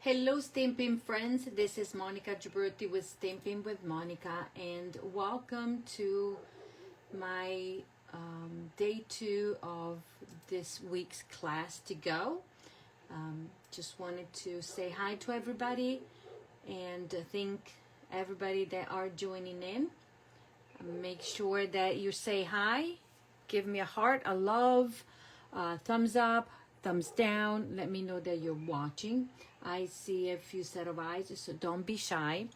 Hello Stampin' friends, this is Monica Gibberti with Stampin' with Monica, and welcome to my day 2 of this week's class to go. Just wanted to say hi to everybody and thank everybody that are joining in. Make sure that you say hi, give me a heart, a love, thumbs up, thumbs down. Let me know that you're watching. I see a few set of eyes, so don't be shy.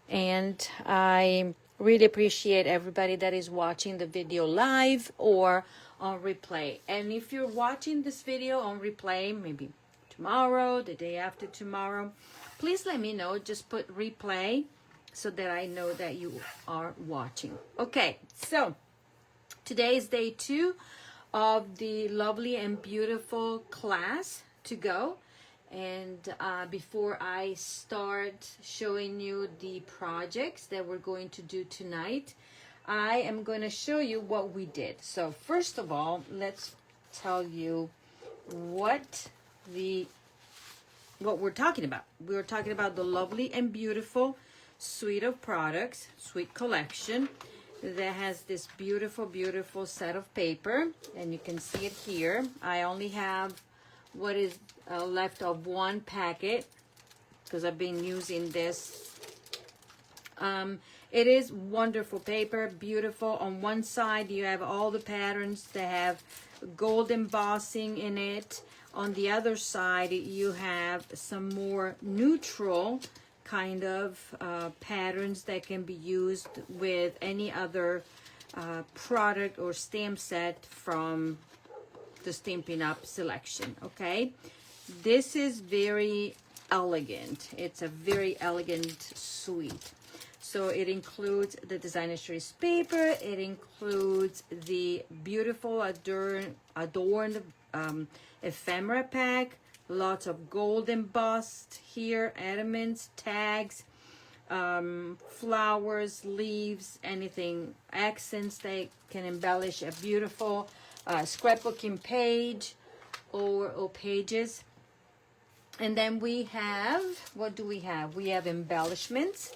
And I really appreciate everybody that is watching the video live or on replay. And if you're watching this video on replay, maybe tomorrow, the day after tomorrow, please let me know. Just put replay so that I know that you are watching. Okay, so today is day 2 of the lovely and beautiful class to go. And before I start showing you the projects that we're going to do tonight, I am going to show you what we did. So first of all, let's tell you what we're talking about. We're talking about the lovely and beautiful suite of products, suite collection that has this beautiful, beautiful set of paper, and you can see it here. I only have what is left of one packet because I've been using this. It is wonderful paper, beautiful. On one side you have all the patterns that have gold embossing in it. On the other side you have some more neutral kind of patterns that can be used with any other product or stamp set from the Stampin' Up selection. Okay, this is very elegant. It's a very elegant suite. So it includes the designer series paper. It includes the beautiful adorned ephemera pack. Lots of gold embossed here, elements, tags, flowers, leaves, anything, accents that can embellish a beautiful scrapbooking page or pages. And then we have, what do we have? We have embellishments.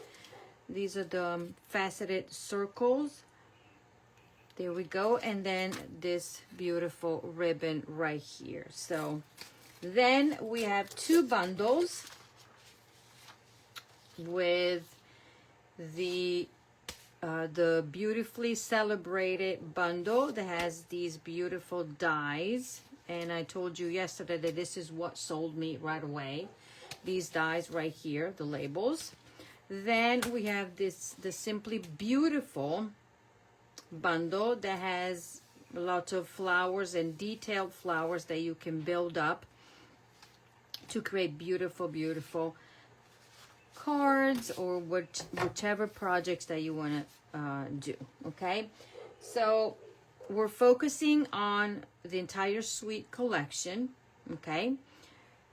These are the faceted circles. There we go. And then this beautiful ribbon right here. So then we have 2 bundles with the beautifully celebrated bundle that has these beautiful dies. And I told you yesterday that this is what sold me right away. These dies right here, the labels. Then we have the Simply Beautiful bundle that has lots of flowers and detailed flowers that you can build up to create beautiful, beautiful cards or whichever projects that you want to do. Okay, so we're focusing on the entire suite collection. Okay,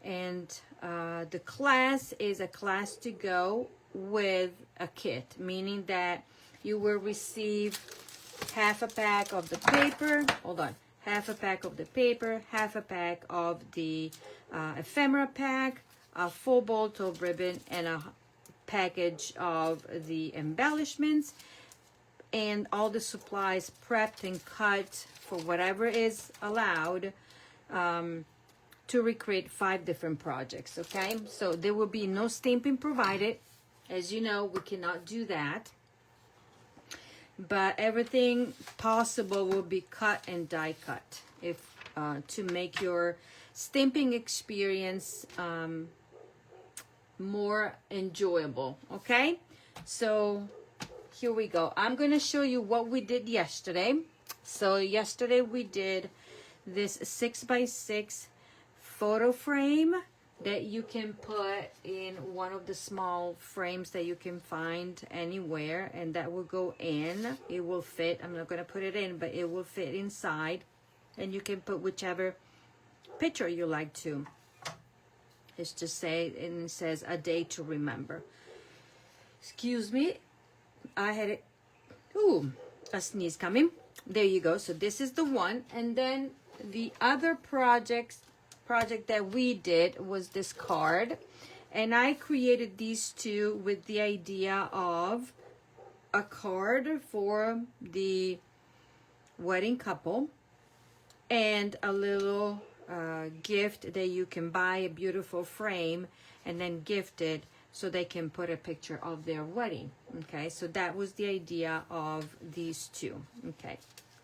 and the class is a class to go with a kit, meaning that you will receive half a pack of the paper. Hold on. Half a pack of the paper, half a pack of the ephemera pack, a full bolt of ribbon, and a package of the embellishments, and all the supplies prepped and cut for whatever is allowed to recreate 5 different projects. Okay, so there will be no stamping provided. As you know, we cannot do that. But everything possible will be cut and die cut if to make your stamping experience more enjoyable. Okay, so here we go. I'm going to show you what we did yesterday. So yesterday we did this 6x6 photo frame that you can put in one of the small frames that you can find anywhere, and that will go in. It will fit. I'm not going to put it in, but it will fit inside, and you can put whichever picture you like to. It's just say, and it says a day to remember. Excuse me, I had it. Ooh, a sneeze coming. There you go. So this is the one, and then the other project that we did was this card, And I created these two with the idea of a card for the wedding couple and a little gift that you can buy, a beautiful frame, and then gift it so they can put a picture of their wedding. Okay, so that was the idea of these two. Okay,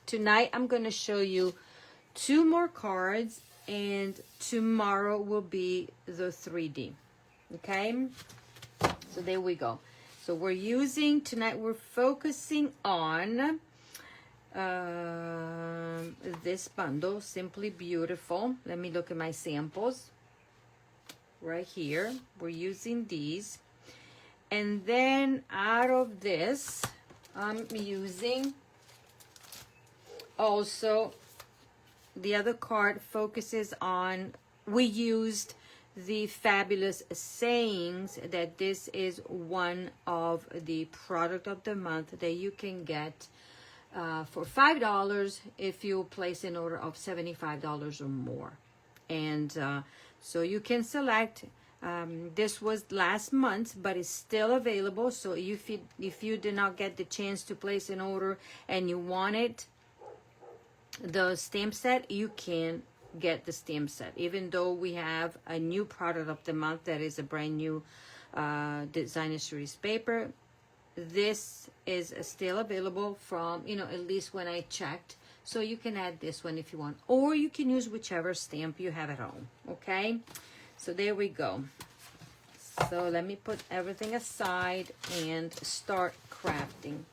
tonight I'm going to show you 2 more cards, and tomorrow will be the 3D. Okay, so there we go. So we're using, tonight we're focusing on this bundle, Simply Beautiful. Let me look at my samples right here. We're using these. And then out of this, I'm using also the other card focuses on, we used the fabulous sayings, that this is one of the product of the month that you can get for $5 if you place an order of $75 or more. And so you can select, this was last month, but it's still available. So if you did not get the chance to place an order and you wanted the stamp set, you can get the stamp set, even though we have a new product of the month that is a brand new designer series paper. This is still available from, at least when I checked. So you can add this one if you want, or you can use whichever stamp you have at home. Okay, so there we go. So let me put everything aside and start crafting.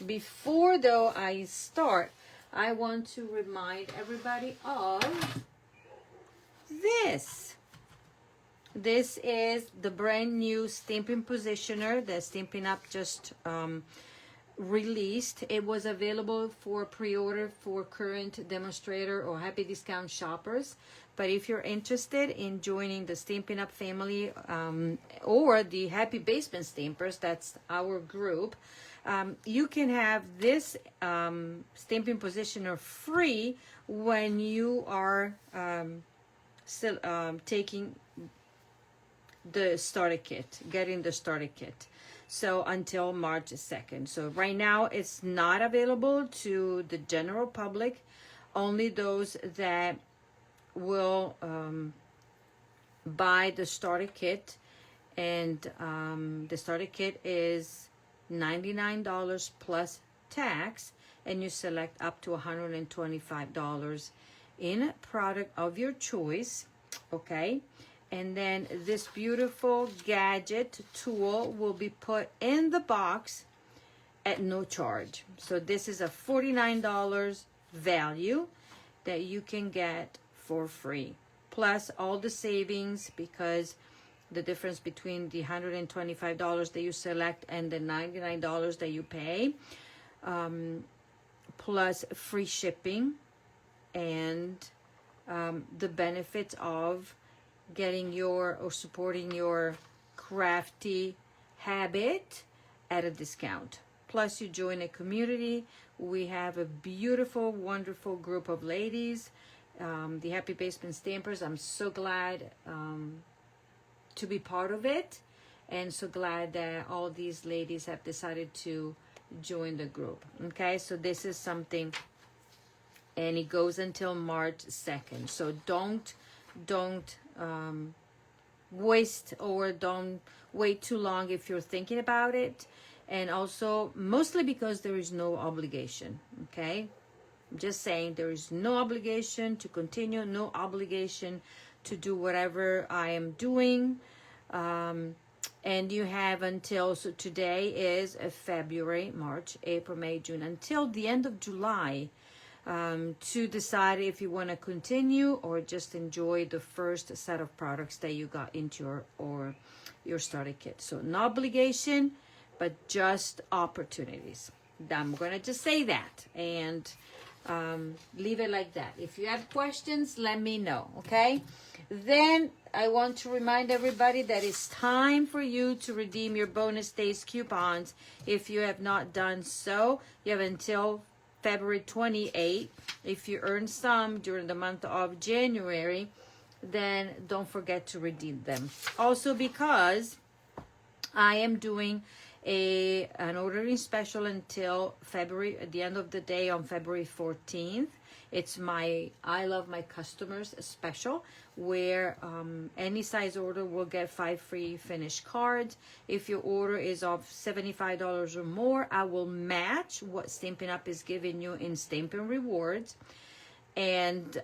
Before though I start, I want to remind everybody of this. This is the brand new Stampin' Positioner that Stampin' Up just released. It was available for pre-order for current demonstrator or happy discount shoppers. But if you're interested in joining the Stampin' Up family or the Happy Basement Stampers, that's our group, you can have this Stampin' Positioner free when you are still taking the starter kit, getting the starter kit. So until March 2nd. So right now it's not available to the general public, only those that will buy the starter kit. And the starter kit is $99 plus tax, and you select up to $125 in a product of your choice. Okay, and then this beautiful gadget tool will be put in the box at no charge. So this is a $49 value that you can get for free, plus all the savings, because the difference between the $125 that you select and the $99 that you pay, plus free shipping, and the benefits of getting your or supporting your crafty habit at a discount. Plus you join a community. We have a beautiful, wonderful group of ladies, the Happy Basement Stampers. I'm so glad to be part of it, and so glad that all these ladies have decided to join the group. Okay, so this is something, and it goes until March 2nd. So don't waste, or don't wait too long if you're thinking about it. And also, mostly because there is no obligation. Okay, I'm just saying, there is no obligation to continue, no obligation to do whatever I am doing. And you have until, so today is February, March, April, May, June, until the end of July to decide if you want to continue or just enjoy the first set of products that you got into your starter kit. So no obligation, but just opportunities. I'm going to just say that and leave it like that. If you have questions, let me know, okay? Then I want to remind everybody that it's time for you to redeem your bonus days coupons. If you have not done so, you have until February 28th. If you earn some during the month of January, then don't forget to redeem them. Also, because I am doing an ordering special until February, at the end of the day on February 14th. It's my I Love My Customers special, where any size order will get 5 free finished cards. If your order is of $75 or more, I will match what Stampin' Up! Is giving you in Stampin' Rewards. And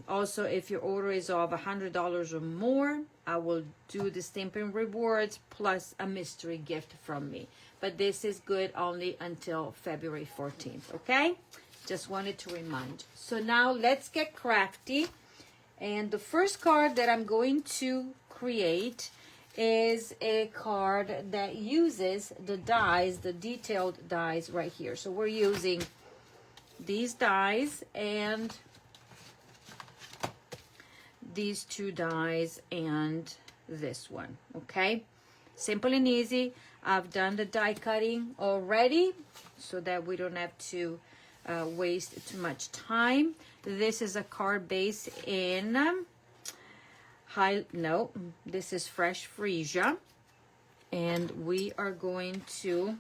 also, if your order is of $100 or more, I will do the Stampin' Rewards plus a mystery gift from me. But this is good only until February 14th, okay? Just wanted to remind. So now let's get crafty. And the first card that I'm going to create is a card that uses the dies, the detailed dies right here. So we're using these dies and these 2 dies and this one, okay? Simple and easy. I've done the die cutting already so that we don't have to waste too much time. This is a card base in this is Fresh Freesia, and we are going to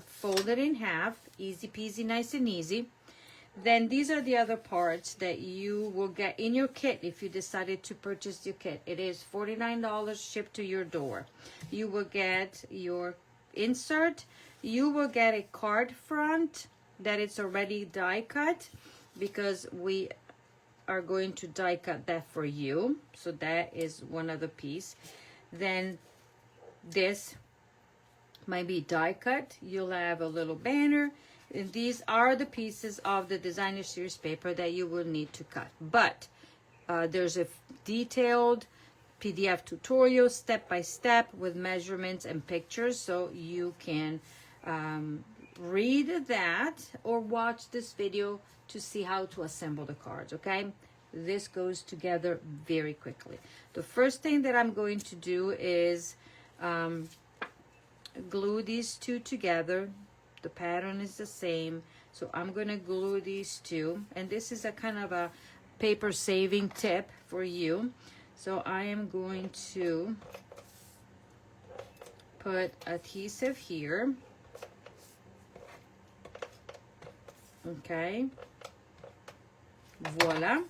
fold it in half. Easy peasy, nice and easy. Then these are the other parts that you will get in your kit if you decided to purchase your kit. It is $49 shipped to your door. You will get your insert. You will get a card front that it's already die cut, because we are going to die cut that for you. So that is one other piece. Then this might be die cut. You'll have a little banner. And these are the pieces of the designer series paper that you will need to cut. But there's a detailed PDF tutorial step by step with measurements and pictures, so you can read that or watch this video to see how to assemble the cards, okay? This goes together very quickly. The first thing that I'm going to do is glue these 2 together. The pattern is the same, so I'm going to glue these 2, and this is a kind of a paper saving tip for you. So I am going to put adhesive here, okay, voila.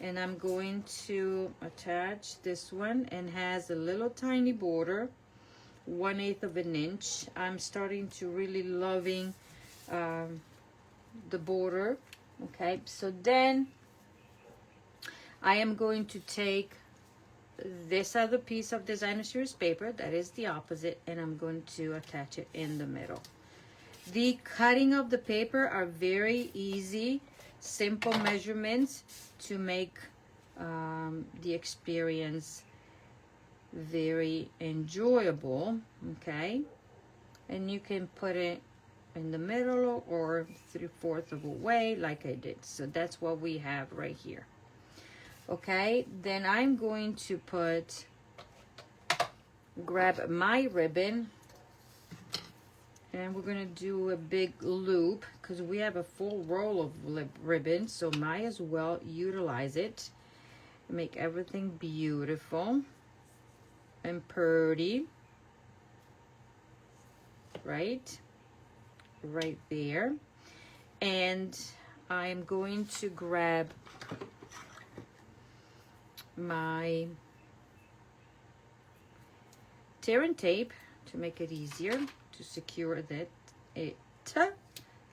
And I'm going to attach this one, and has a little tiny border, 1/8 of an inch. I'm starting to really loving the border, okay? So then I am going to take this other piece of designer series paper that is the opposite, and I'm going to attach it in the middle. The cutting of the paper are very easy, simple measurements to make the experience very enjoyable, okay? And you can put it in the middle or 3/4 of a way like I did. So that's what we have right here, okay? Then I'm going to grab my ribbon, and we're gonna do a big loop because we have a full roll of ribbon, so might as well utilize it. Make everything beautiful and pretty, right there. And I'm going to grab my tear and tape to make it easier to secure it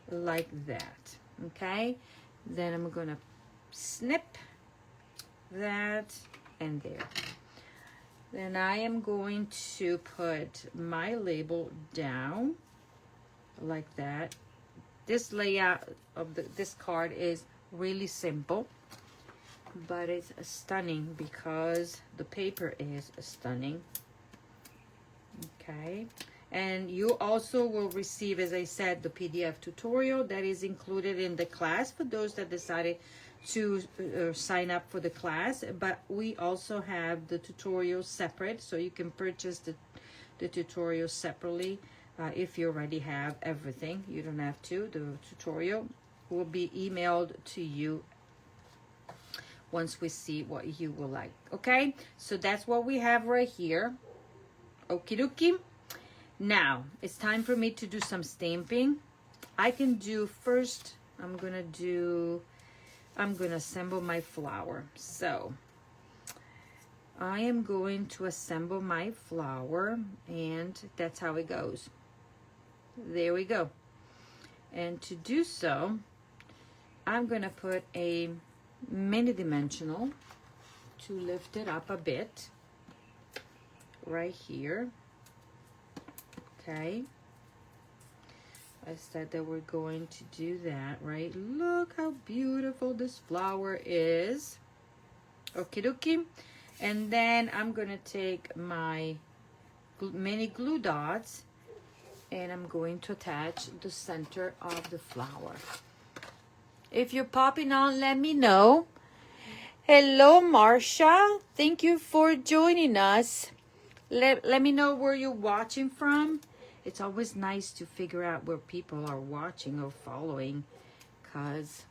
like that, okay? Then I'm gonna snip that and there. Then I am going to put my label down like that. This layout of this card is really simple, but it's stunning because the paper is stunning, okay? And you also will receive, as I said, the PDF tutorial that is included in the class for those that decided to sign up for the class. But we also have the tutorial separate, so you can purchase the tutorial separately if you already have everything. You don't have to. The tutorial will be emailed to you once we see what you will like. Okay, so that's what we have right here. Okie dokie. Now it's time for me to do some stamping. I can do first, I'm gonna assemble my flower. So I am going to assemble my flower, and that's how it goes. There we go. And to do so, I'm gonna put a mini dimensional to lift it up a bit right here. Okay, I said that we're going to do that, right? Look how beautiful this flower is. Okie dokie. And then I'm gonna take my mini glue dots and I'm going to attach the center of the flower. If you're popping on, let me know. Hello, Marsha. Thank you for joining us. Let me know where you're watching from. It's always nice to figure out where people are watching or following, because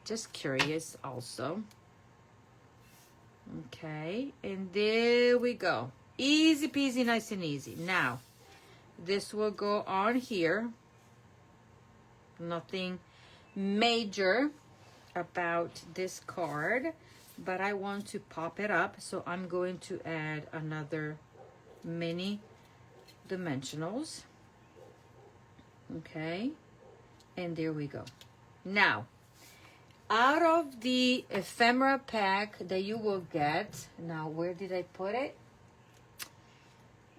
just curious also. Okay, and there we go. Easy peasy, nice and easy. Now, this will go on here. Nothing major about this card, but I want to pop it up, so I'm going to add another mini dimensionals. Okay, and there we go. Now, out of the ephemera pack that you will get, now where did I put it?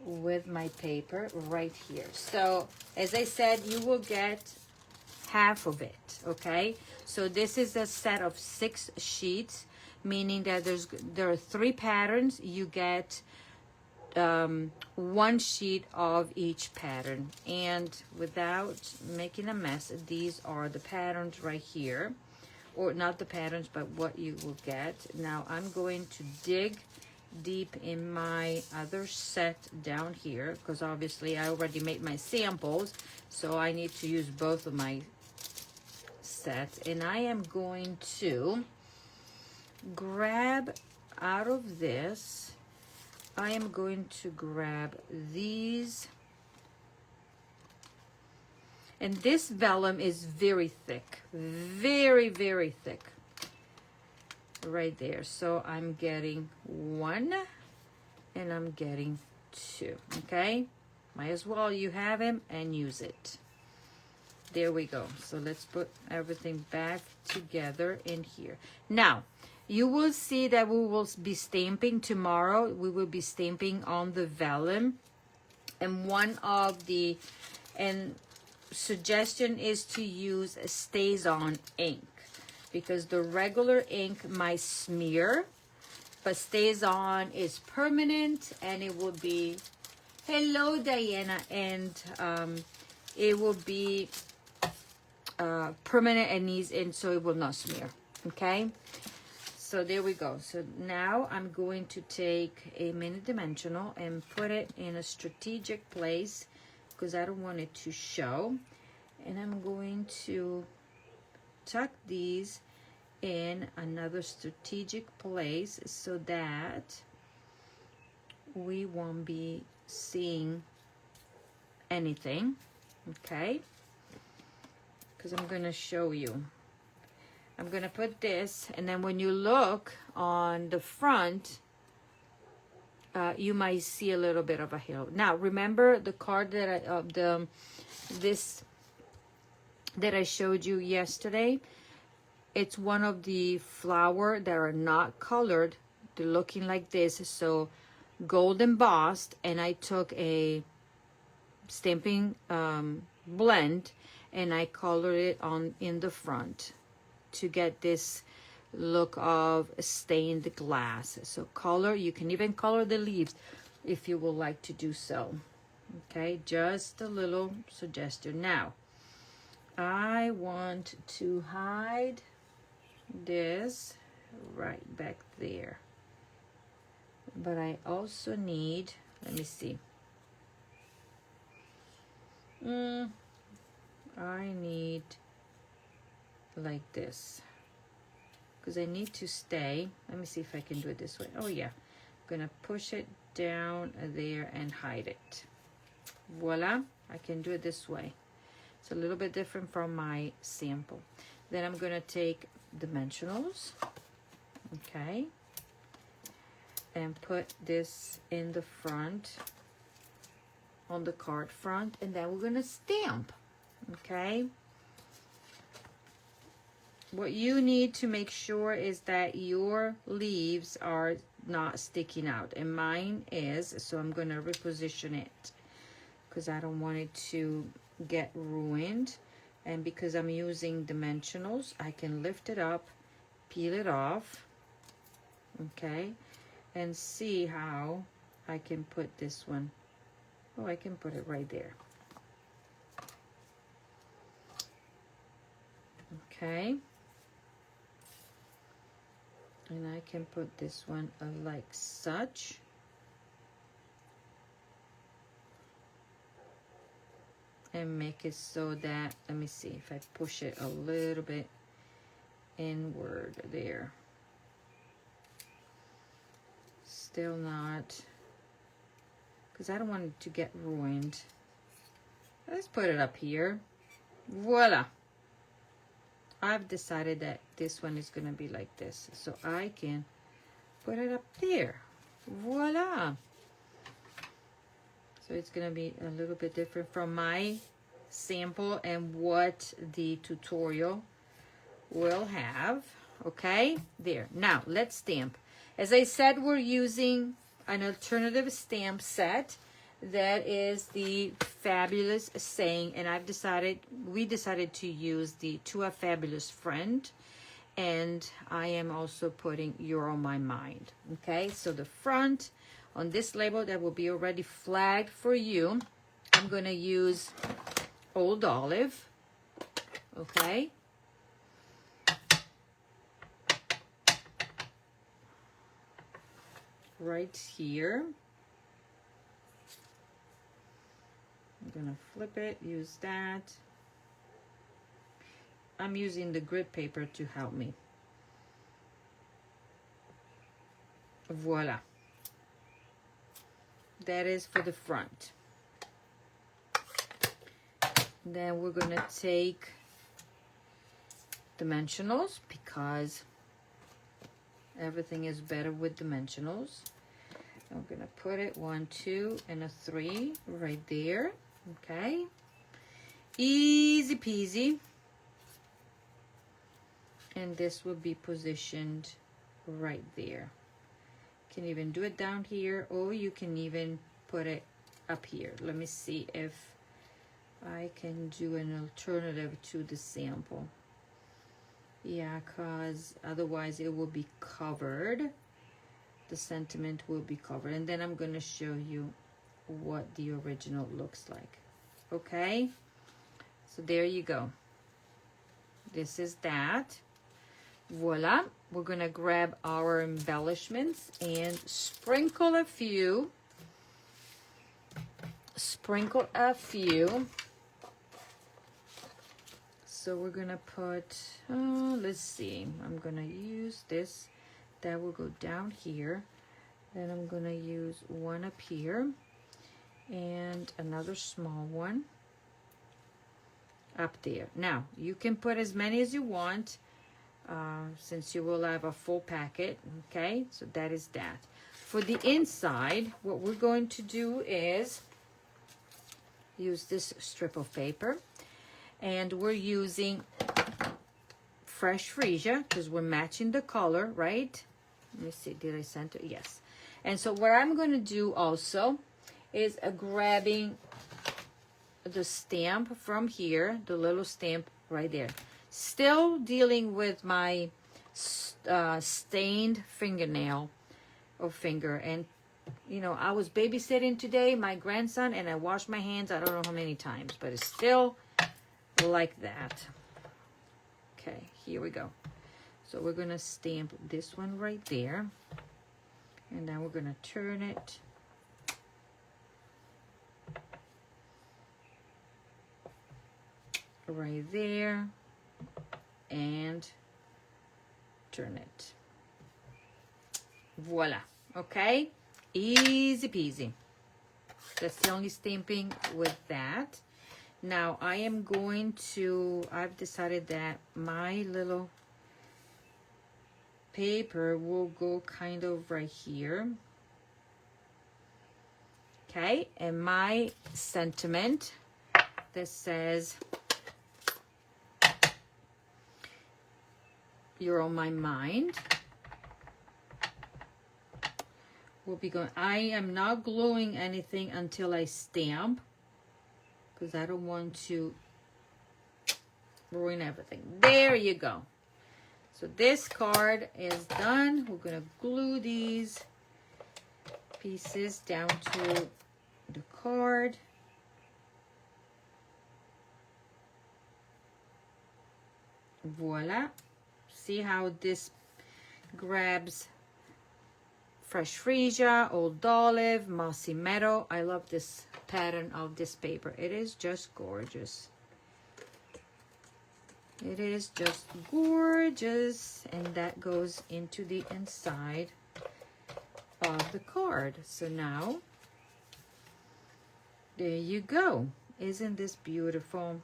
With my paper right here. So as I said, you will get half of it. Okay, so this is a set of 6 sheets, meaning that there are 3 patterns. You get 1 sheet of each pattern, and without making a mess, these are the patterns right here, or not the patterns, but what you will get. Now I'm going to dig deep in my other set down here, because obviously I already made my samples, so I need to use both of my sets. And I am going to grab out of this, I am going to grab these, and this vellum is very thick, very, very thick right there. So I'm getting 1 and I'm getting 2. Okay, might as well you have him and use it. There we go. So let's put everything back together in here. Now you will see that we will be stamping tomorrow. We will be stamping on the vellum, and one of the suggestion is to use stays on ink, because the regular ink might smear, but stays on is permanent, and it will be, hello Diana, and it will be permanent and so it will not smear. Okay, so there we go. So now I'm going to take a mini dimensional and put it in a strategic place, because I don't want it to show, and I'm going to tuck these in another strategic place so that we won't be seeing anything. Okay, because I'm going to show you. I'm going to put this, and then when you look on the front, you might see a little bit of a hill. Now remember the card that that I showed you yesterday? It's one of the flower that are not colored. They're looking like this, so gold embossed, and I took a stamping blend and I colored it on in the front to get this look of stained glass. So color, you can even color the leaves if you would like to do so. Okay, just a little suggestion. Now I want to hide this right back there, but I also need, let me see, I need like this, because I need to stay. Let me see if I can do it this way. Oh yeah, I'm gonna push it down there and hide it. Voila, I can do it this way. It's a little bit different from my sample. Then I'm gonna take dimensionals, okay, and put this in the front, on the card front, and then we're gonna stamp, okay? What you need to make sure is that your leaves are not sticking out, and mine is, so I'm gonna reposition it because I don't want it to get ruined. And because I'm using dimensionals, I can lift it up, peel it off, okay, and see how I can put this one. Oh, I can put it right there. Okay. And I can put this one like such. And make it so that, let me see if I push it a little bit inward there. Still not, because I don't want it to get ruined. Let's put it up here. Voila. I've decided that this one is going to be like this, so I can put it up there. Voila. So it's going to be a little bit different from my sample and what the tutorial will have. Okay, there. Now let's stamp. As I said, we're using an alternative stamp set that is the Fabulous Saying, and we decided to use the To a Fabulous Friend, and I am also putting You're on My Mind. Okay, so the front on this label that will be already flagged for you, I'm going to use Old Olive, okay? Right here. I'm going to flip it, use that. I'm using the grid paper to help me. Voila. That is for the front. Then we're going to take dimensionals because everything is better with dimensionals. I'm going to put it 1, 2, and a 3 right there. Okay. Easy peasy. And this will be positioned right there. You can even do it down here, or you can even put it up here. Let me see if I can do an alternative to the sample. Yeah, because otherwise it will be covered. The sentiment will be covered. And then I'm going to show you what the original looks like. Okay? So there you go. This is that. Voila. We're going to grab our embellishments and sprinkle a few. Sprinkle a few. So we're going to put, let's see, I'm going to use this. That will go down here. Then I'm going to use one up here and another small one up there. Now, you can put as many as you want since you will have a full packet. Okay, so that is that. For the inside, what we're going to do is use this strip of paper. And we're using fresh freesia because we're matching the color, right? Let me see, did I center? Yes. And so what I'm going to do also is grabbing the stamp from here, the little stamp right there. Still dealing with my stained fingernail or finger. And, you know, I was babysitting today, my grandson, and I washed my hands, I don't know how many times, but it's still like that. Okay, here we go. So we're going to stamp this one right there. And then we're going to turn it. Right there. And alternate. Voila. Okay, easy peasy. That's the only stamping with that. Now I am going to, I've decided that my little paper will go kind of right here. Okay, and my sentiment that says, you're on my mind, will be going. I am not gluing anything until I stamp, because I don't want to ruin everything. There you go. So this card is done. We're gonna glue these pieces down to the card. Voila. See how this grabs fresh freesia, old olive, mossy meadow. I love this pattern of this paper. It is just gorgeous. It is just gorgeous. And that goes into the inside of the card. So now, there you go. Isn't this beautiful?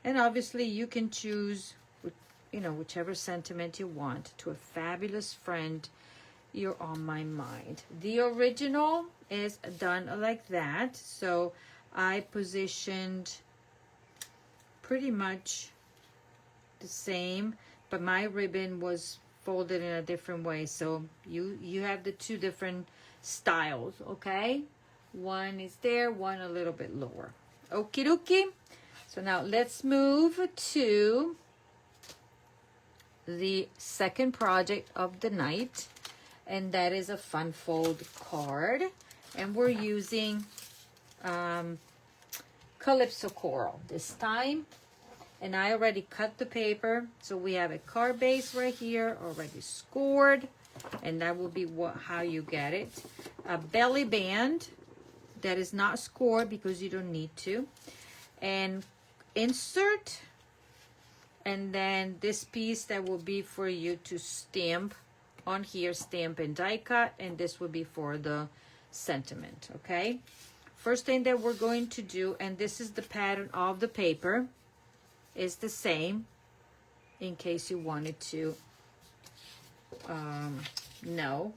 And obviously you can choose, you know, whichever sentiment you want. To a fabulous friend, you're on my mind. The original is done like that. So I positioned pretty much the same, but my ribbon was folded in a different way. So you have the two different styles, okay? One is there, one a little bit lower. Okie dokie. So now let's move to the second project of the night, and that is a fun fold card, and we're using Calypso Coral this time. And I already cut the paper, so we have a card base right here already scored, and that will be how you get it. A belly band that is not scored because you don't need to, and insert, and then this piece that will be for you to stamp on here, stamp and die cut, and this will be for the sentiment. Okay, first thing that we're going to do, and this is the pattern of the paper, is the same, in case you wanted to know.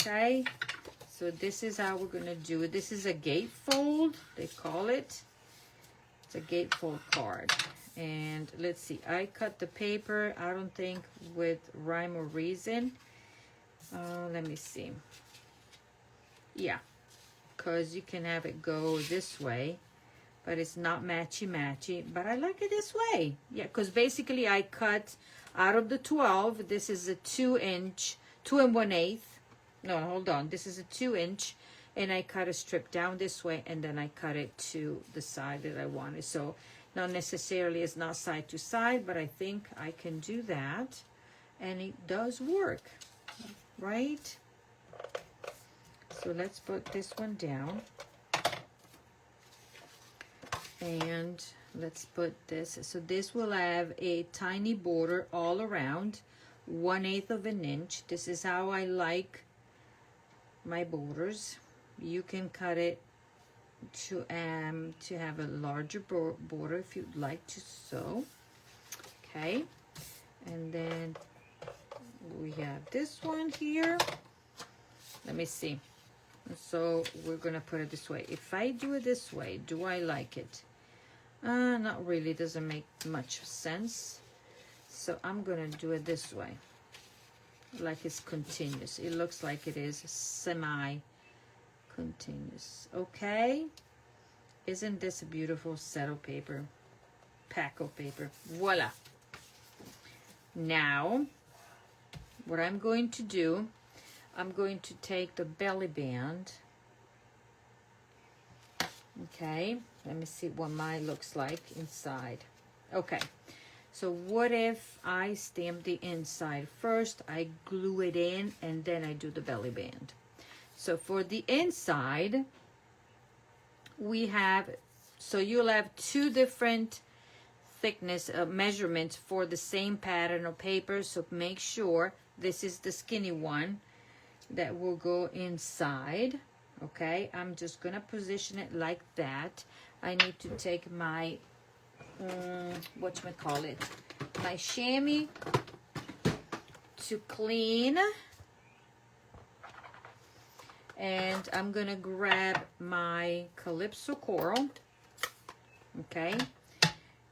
Okay, so this is how we're gonna do it. This is a gatefold, they call it. It's a gatefold card. And let's see, I cut the paper, I don't think with rhyme or reason. Let me see. Yeah, because you can have it go this way, but it's not matchy-matchy, but I like it this way. Yeah, because basically I cut out of the 12, this is a 2-inch, 2 1/8. No, hold on, this is a 2-inch, and I cut a strip down this way, and then I cut it to the side that I wanted. So not necessarily, it's not side to side, but I think I can do that, and it does work, right? So let's put this one down. And let's put this, so this will have a tiny border all around, 1/8 of an inch. This is how I like my borders. You can cut it to have a larger border if you'd like to so. Okay, and then we have this one here. Let me see. So we're gonna put it this way. If I do it this way, do I like it? Not really, doesn't make much sense. So I'm gonna do it this way, like it's continuous. It looks like it is semi-continuous. Okay, isn't this a beautiful set of paper, pack of paper? Voila. Now what I'm going to do, I'm going to take the belly band. Okay, let me see what mine looks like inside. Okay, so what if I stamp the inside first, I glue it in, and then I do the belly band? So for the inside, we have, so you'll have two different thickness measurements for the same pattern of paper, so make sure this is the skinny one that will go inside. Okay, I'm just gonna position it like that. I need to take my whatchamacallit, my chamois to clean, and I'm gonna grab my Calypso coral. Okay,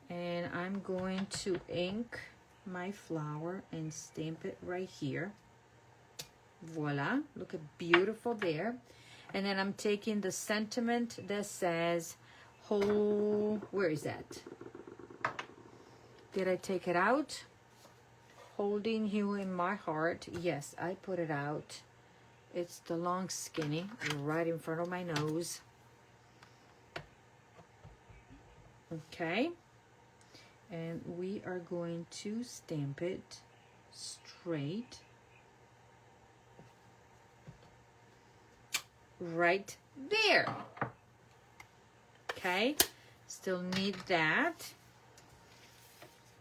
and I'm going to ink my flower and stamp it right here. Voila, look at beautiful there. And then I'm taking the sentiment that says whole, where is that? Did I take it out? Holding you in my heart. Yes, I put it out. It's the long skinny right in front of my nose. Okay, and we are going to stamp it straight right there. Okay, still need that.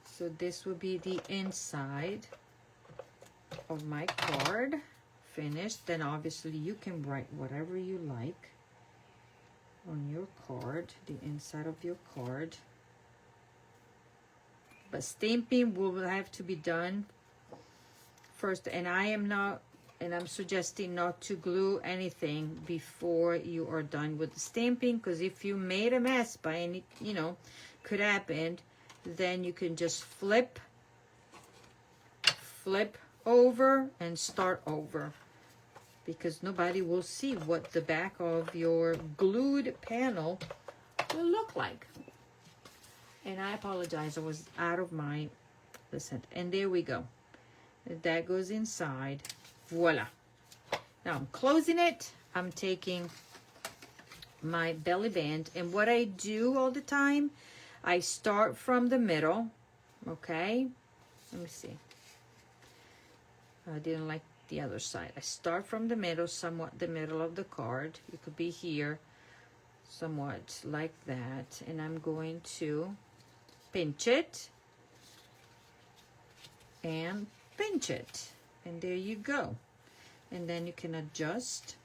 So this will be the inside of my card. Finished. Then obviously you can write whatever you like on your card, the inside of your card. But stamping will have to be done first, and I'm suggesting not to glue anything before you are done with the stamping, because if you made a mess by any, could happen, then you can just flip over and start over, because nobody will see what the back of your glued panel will look like. And I apologize, I was out of my, listen, and there we go. That goes inside. Voila. Now I'm closing it. I'm taking my belly band, and what I do all the time, I start from the middle. Okay, let me see. I didn't like the other side. I start from the middle, somewhat the middle of the card. It could be here, somewhat like that, and I'm going to pinch it and pinch it, and there you go. And then you can adjust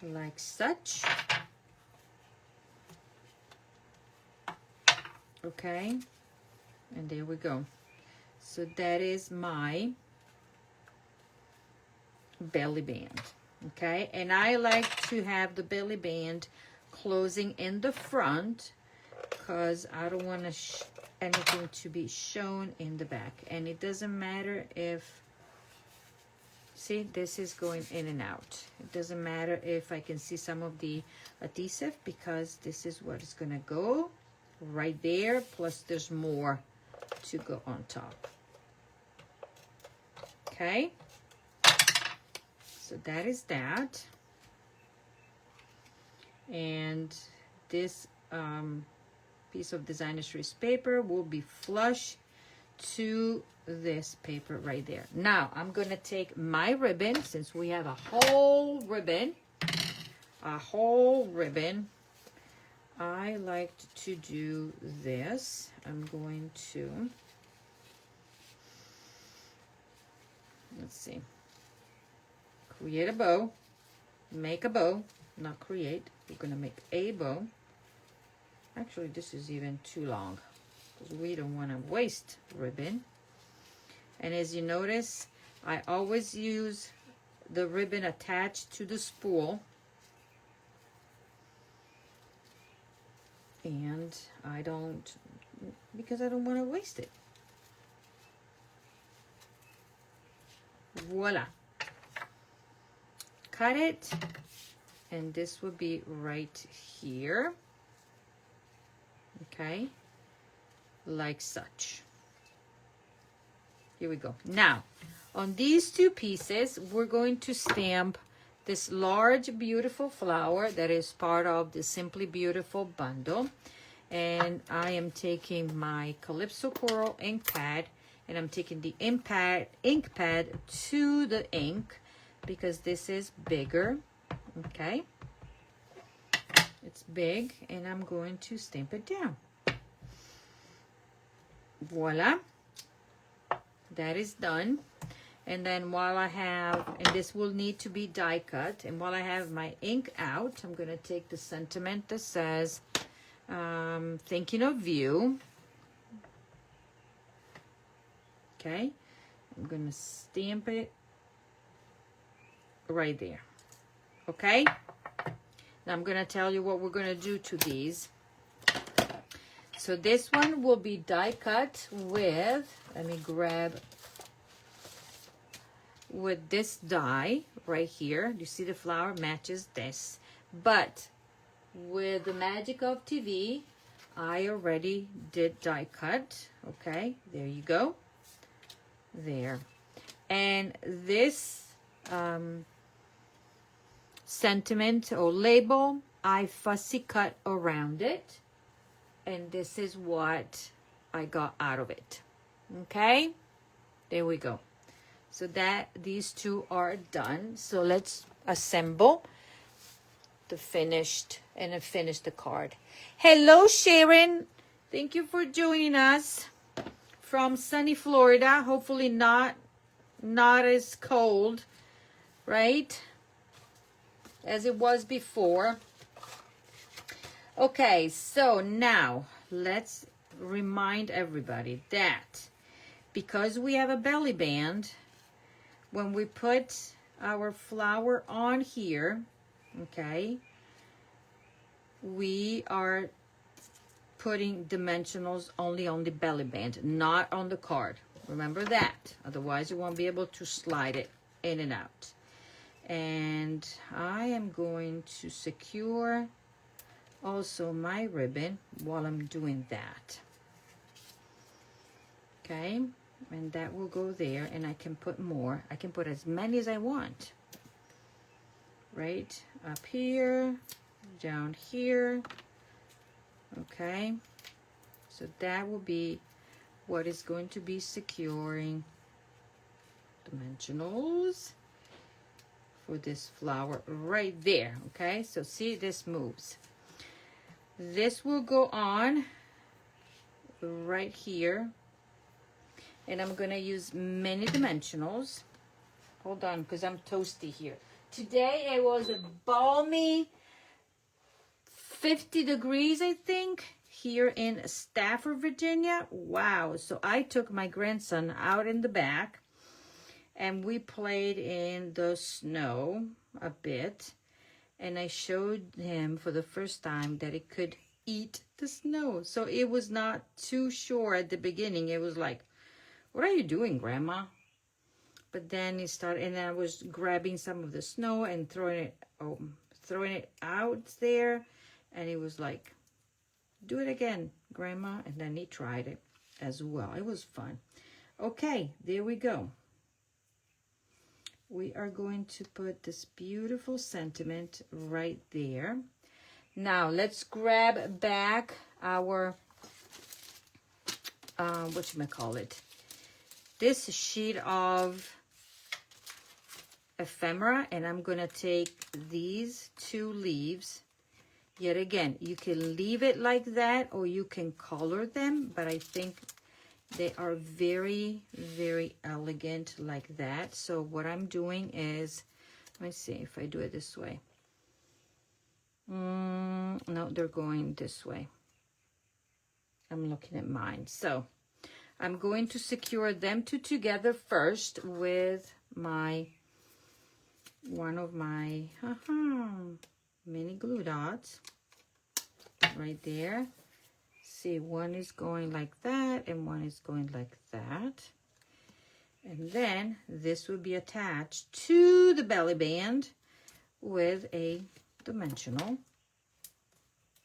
like such. Okay, and there we go. So that is my belly band. Okay, and I like to have the belly band closing in the front, because I don't want anything to be shown in the back. And it doesn't matter if, see, this is going in and out. It doesn't matter if I can see some of the adhesive, because this is what is going to go right there, plus there's more to go on top. Okay, so that is that. And this piece of designer series paper will be flush to this paper right there. Now I'm gonna take my ribbon, since we have a whole ribbon. I like to do this. I'm going to, let's see, create a bow, make a bow, not create, we're gonna make a bow. Actually, this is even too long, because we don't want to waste ribbon. And as you notice, I always use the ribbon attached to the spool, and I don't, because I don't want to waste it. Voila. Cut it, and this will be right here. Okay, like such. Here we go. Now, on these two pieces, we're going to stamp this large, beautiful flower that is part of the Simply Beautiful bundle. And I am taking my Calypso Coral ink pad, and I'm taking the ink pad to the ink, because this is bigger. Okay, it's big, and I'm going to stamp it down. Voila. That is done. And then while I have, and this will need to be die cut, and while I have my ink out, I'm going to take the sentiment that says, thinking of you. Okay. I'm going to stamp it right there. Okay. Now I'm going to tell you what we're going to do to these. So this one will be die cut with, let me grab, with this die right here. You see the flower matches this. But with the magic of TV, I already did die cut. Okay, there you go. There. And this sentiment or label, I fussy cut around it. And this is what I got out of it. Okay, there we go. So that these two are done. So let's assemble the finished and then finish the card. Hello, Sharon. Thank you for joining us from sunny Florida. Hopefully not as cold, right, as it was before. Okay, so now let's remind everybody that because we have a belly band, when we put our flower on here, okay, we are putting dimensionals only on the belly band, not on the card. Remember that. Otherwise, you won't be able to slide it in and out. And I am going to secure also my ribbon while I'm doing that. Okay, and that will go there, and I can put more. I can put as many as I want. Right up here, down here. Okay, so that will be what is going to be securing dimensionals for this flower right there. Okay, so see, this moves. This will go on right here, and I'm gonna use many dimensionals. Hold on, because I'm toasty here. Today it was a balmy 50 degrees, I think, here in Stafford, Virginia. Wow. So I took my grandson out in the back and we played in the snow a bit. And I showed him for the first time that it could eat the snow. So it was not too sure at the beginning. It was like, what are you doing, Grandma? But then he started, and I was grabbing some of the snow and throwing it out there. And he was like, do it again, Grandma. And then he tried it as well. It was fun. Okay, there we go. We are going to put this beautiful sentiment right there. Now, let's grab back our, whatchamacallit, this sheet of ephemera, and I'm going to take these two leaves. Yet again, you can leave it like that or you can color them, but I think they are very, very elegant like that. So what I'm doing is, let me see if I do it this way. No, they're going this way. I'm looking at mine. So I'm going to secure them two together first with my, one of my mini glue dots right there. See, one is going like that and one is going like that. And then this will be attached to the belly band with a dimensional,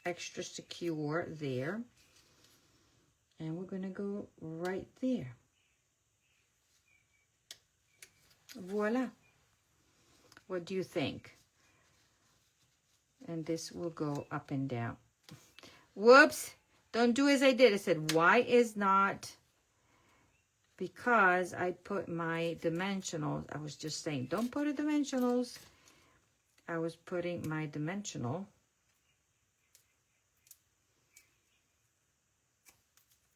extra secure there. And we're going to go right there. Voila. What do you think? And this will go up and down. Whoops. Don't do as I did. I said, why is not? Because I put my dimensionals. I was just saying, don't put the dimensionals. I was putting my dimensional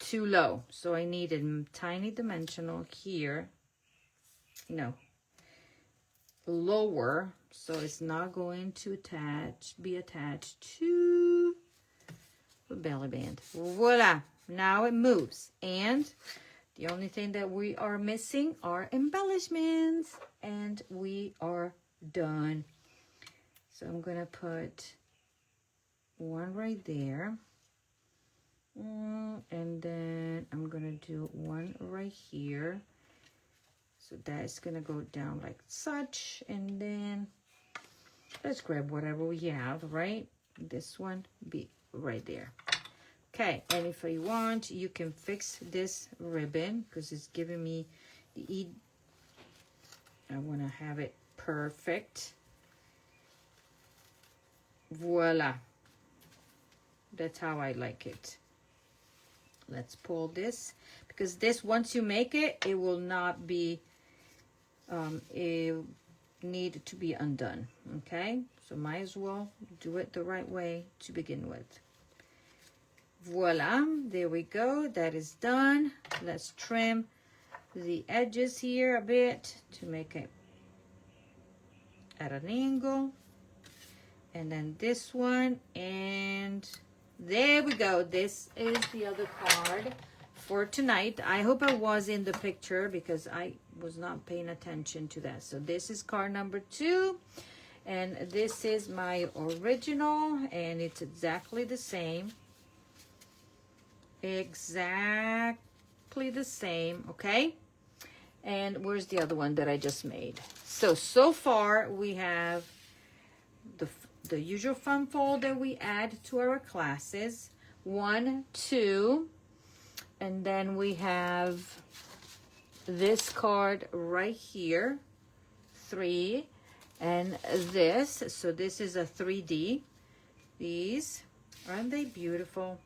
too low. So I need a tiny dimensional here. No, lower, so it's not going to be attached to the belly band. Voila, now it moves. And the only thing that we are missing are embellishments, and we are done. So I'm gonna put one right there, and then I'm gonna do one right here. So that's gonna go down like such, and then let's grab whatever we have, right? This one be right there. Okay, and if you want, you can fix this ribbon because it's giving me the I want to have it perfect. Voila. That's how I like it. Let's pull this, because this, once you make it, it will not be it need to be undone. Okay, so might as well do it the right way to begin with. Voila, there we go. That is done. Let's trim the edges here a bit to make it at an angle. And then this one, and there we go. This is the other card for tonight. I hope I was in the picture because I was not paying attention to that. So this is card number 2, and this is my original, and it's exactly the same. Exactly the same, okay? And where's the other one that I just made? So far we have the usual fun fold that we add to our classes. 1, 2, and then we have this card right here, 3, and this. So this is a 3D. These, aren't they beautiful?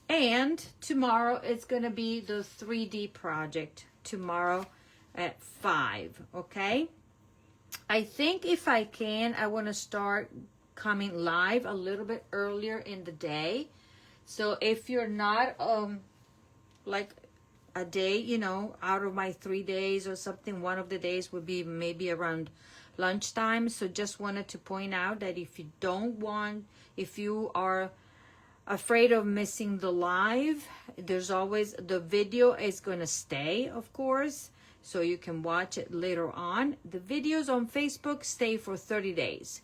And tomorrow it's going to be the 3D project tomorrow at 5, okay? I think if I can, I want to start coming live a little bit earlier in the day. So if you're not like a day, you know, out of my 3 days or something, one of the days would be maybe around lunchtime. So just wanted to point out that if you are afraid of missing the live, there's always the video is going to stay, of course, so you can watch it later on. The videos on Facebook stay for 30 days,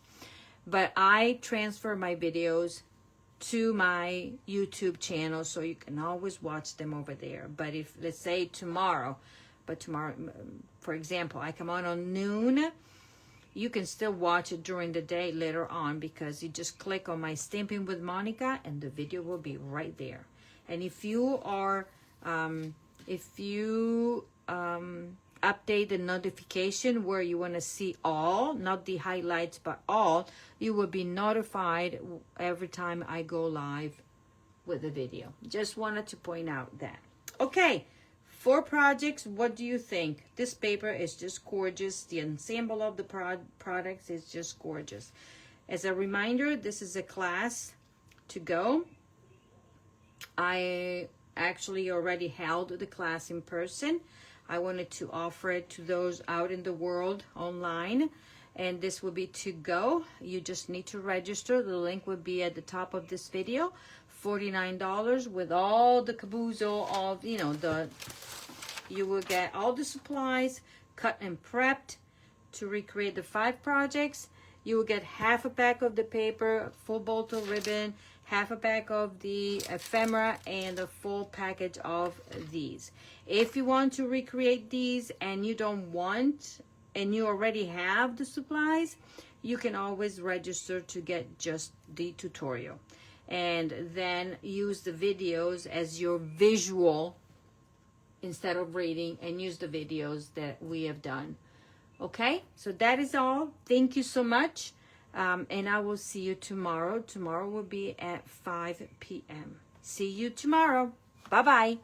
but I transfer my videos to my YouTube channel, so you can always watch them over there. But if, let's say tomorrow, for example, I come on noon, you can still watch it during the day later on, because you just click on my Stamping with Monica and the video will be right there. And if you are, update the notification where you want to see all, not the highlights, but all, you will be notified every time I go live with a video. Just wanted to point out that. Okay. 4 projects. What do you think? This paper is just gorgeous. The ensemble of the products is just gorgeous. As a reminder, this is a class to go. I actually already held the class in person. I wanted to offer it to those out in the world online, and this will be to go. You just need to register. The link will be at the top of this video. $49 with all the caboozle of, you know, you will get all the supplies cut and prepped to recreate the 5 projects. You will get half a pack of the paper, full bottle ribbon, half a pack of the ephemera, and a full package of these. If you want to recreate these and you don't want, and you already have the supplies, you can always register to get just the tutorial. And then use the videos as your visual instead of reading, and use the videos that we have done. Okay, so that is all. Thank you so much. And I will see you tomorrow. Tomorrow will be at 5 p.m. See you tomorrow. Bye-bye.